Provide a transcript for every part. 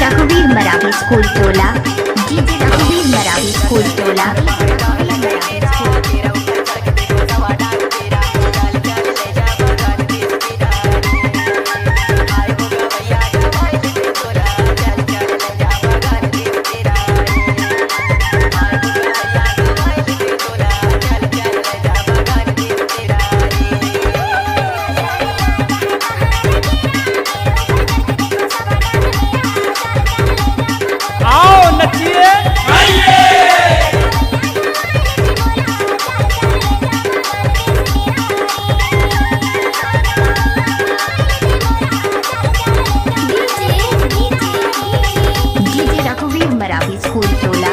रघुवीर मरावी स्कूल टोला, डीजे रघुवीर मरावी स्कूल टोला। आओ नचिए डीजे रघुवीर मरावी स्कूल टोला,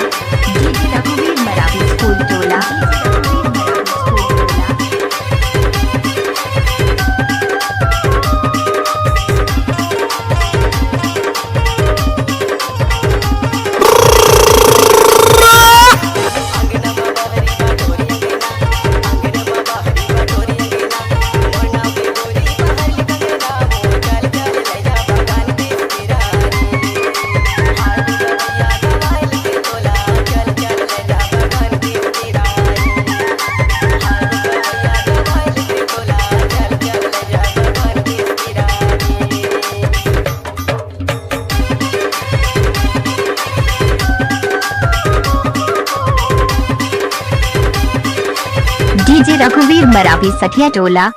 डीजे रघुवीर मरावी स्कूल टोला। डीजे रघुवीर मरावी सठिया टोला।